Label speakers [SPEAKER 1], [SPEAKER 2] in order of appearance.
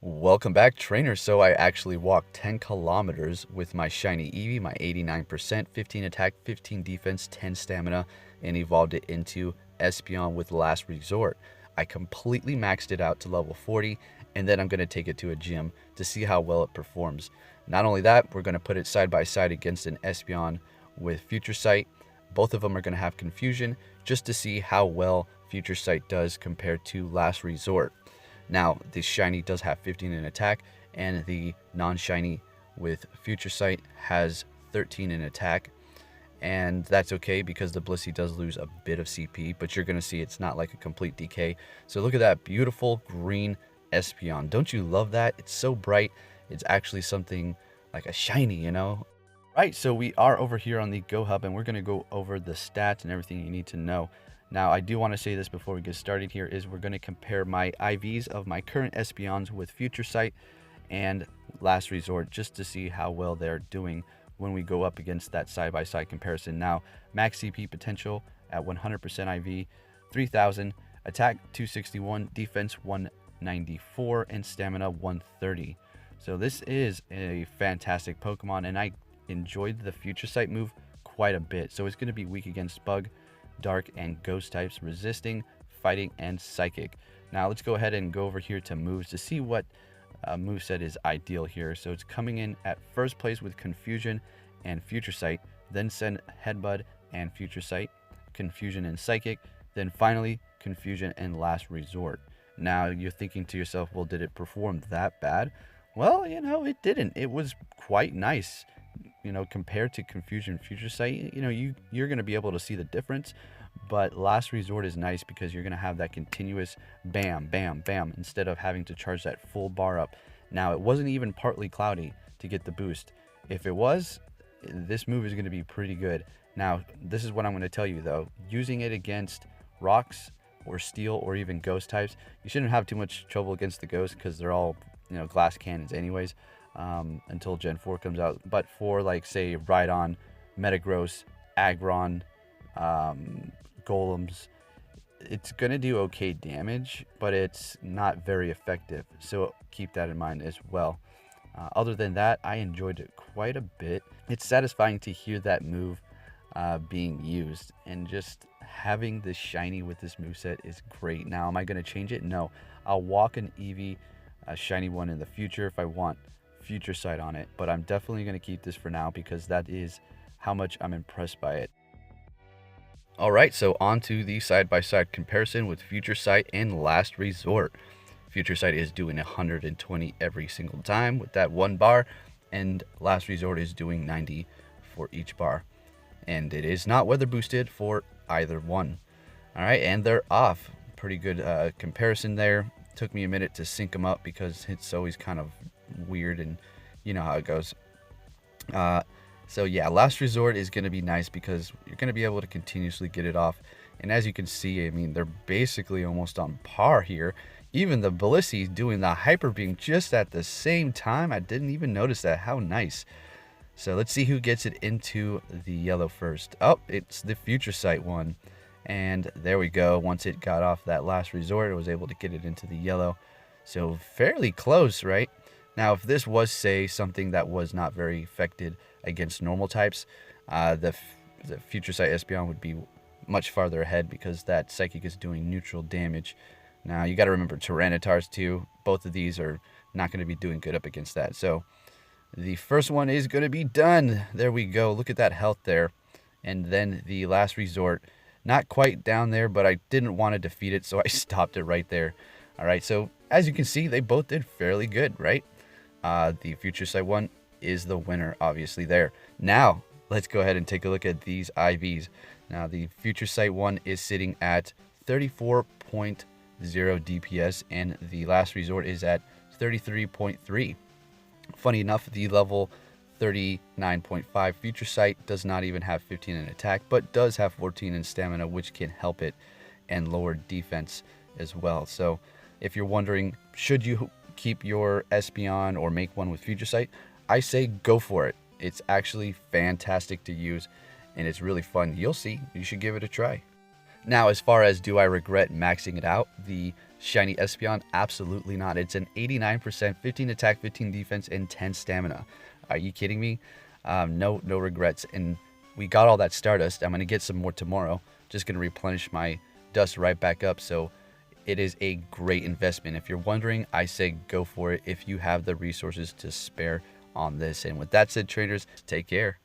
[SPEAKER 1] Welcome back, trainer. So I actually walked 10 kilometers with my shiny Eevee, my 89%, 15 attack, 15 defense, 10 stamina, and evolved it into Espeon with Last Resort. I completely maxed it out to level 40, and then I'm going to take it to a gym to see how well it performs. Not only that, we're going to put it side by side against an Espeon with Future Sight. Both of them are going to have Confusion just to see how well Future Sight does compared to Last Resort. Now, the shiny does have 15 in attack, and the non-shiny with Future Sight has 13 in attack. And that's okay because the Blissey does lose a bit of CP, but you're going to see it's not like a complete decay. So look at that beautiful green Espeon. Don't you love that? It's so bright. It's actually something like a shiny, you know? Right, so we are over here on the Go Hub, and we're going to go over the stats and everything you need to know. Now, I do want to say this before we get started here is we're going to compare my IVs of my current Espeons with Future Sight and Last Resort just to see how well they're doing when we go up against that side-by-side comparison. Now, max CP potential at 100% IV, 3000, attack 261, defense 194, and stamina 130. So this is a fantastic Pokemon, and I enjoyed the Future Sight move quite a bit. So it's going to be weak against Bug, Dark, and Ghost types, resisting, fighting, and psychic. Now let's go ahead and go over here to moves to see what moveset is ideal here. So it's coming in at first place with Confusion and Future Sight, then send Headbutt and Future Sight, Confusion and Psychic, then finally Confusion and Last Resort. Now you're thinking to yourself, well, did it perform that bad? Well, you know, it didn't. It was quite nice. You know, compared to Confusion Future Sight, you know, you're going to be able to see the difference, but Last Resort is nice because you're going to have that continuous bam, bam, bam, instead of having to charge that full bar up. Now, it wasn't even partly cloudy to get the boost. If it was, this move is going to be pretty good. Now, this is what I'm going to tell you, though. Using it against rocks or steel or even ghost types, you shouldn't have too much trouble against the ghosts because they're all, you know, glass cannons anyways. Until Gen 4 comes out. But for, like, say, Rhydon, Metagross, Aggron, Golems, it's going to do okay damage, but it's not very effective. So keep that in mind as well. Other than that, I enjoyed it quite a bit. It's satisfying to hear that move being used, and just having this shiny with this moveset is great. Now, am I going to change it? No. I'll walk an Eevee, a shiny one in the future if I want Future Sight on it, but I'm definitely going to keep this for now because that is how much I'm impressed by it. Alright, so on to the side-by-side comparison with Future Sight and Last Resort. Future Sight is doing 120 every single time with that one bar, and Last Resort is doing 90 for each bar. And it is not weather boosted for either one. Alright, and they're off. Pretty good comparison there. Took me a minute to sync them up because it's always kind of weird, and you know how it goes. So yeah, Last Resort is going to be nice because you're going to be able to continuously get it off, and as you can see, I mean, they're basically almost on par here. Even the Blissey doing the Hyper Beam just at the same time. I didn't even notice that. How nice. So let's see who gets it into the yellow first. Oh, it's the Future Sight one, and there we go. Once it got off that Last Resort, it was able to get it into the yellow. So fairly close, right? Now, if this was, say, something that was not very affected against normal types, the Future Sight Espeon would be much farther ahead because that Psychic is doing neutral damage. Now, you got to remember Tyrannitars, too. Both of these are not going to be doing good up against that. So, the first one is going to be done. There we go. Look at that health there. And then the Last Resort, not quite down there, but I didn't want to defeat it, so I stopped it right there. All right, so as you can see, they both did fairly good, right? The Future Sight one is the winner, obviously, there. Now, let's go ahead and take a look at these IVs. Now, the Future Sight one is sitting at 34.0 DPS, and the Last Resort is at 33.3. Funny enough, the level 39.5 Future Sight does not even have 15 in attack, but does have 14 in stamina, which can help it, and lower defense as well. So, if you're wondering, should you keep your Espeon or make one with Future Sight, I say go for it. It's actually fantastic to use, and it's really fun. You'll see. You should give it a try. Now, as far as do I regret maxing it out, the Shiny Espeon? Absolutely not. It's an 89%, 15 attack, 15 defense, and 10 stamina. Are you kidding me? No regrets. And we got all that Stardust. I'm going to get some more tomorrow. Just going to replenish my dust right back up. So it is a great investment. If you're wondering, I say go for it if you have the resources to spare on this. And with that said, traders, take care.